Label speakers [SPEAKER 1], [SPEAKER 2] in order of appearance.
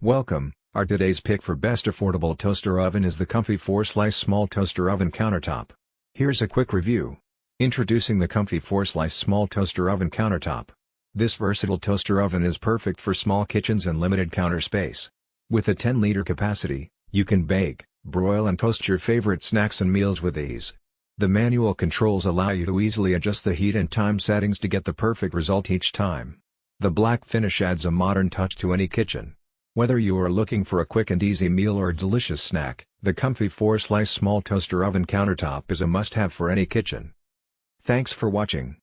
[SPEAKER 1] Welcome, our today's pick for best affordable toaster oven is the COMFEE 4-slice small toaster oven countertop. Here's a quick review. Introducing the COMFEE 4-slice small toaster oven countertop. This versatile toaster oven is perfect for small kitchens and limited counter space. With a 10-liter capacity, you can bake, broil and toast your favorite snacks and meals with ease. The manual controls allow you to easily adjust the heat and time settings to get the perfect result each time. The black finish adds a modern touch to any kitchen. Whether you are looking for a quick and easy meal or a delicious snack, the COMFEE 4-slice small toaster oven countertop is a must-have for any kitchen. Thanks for watching.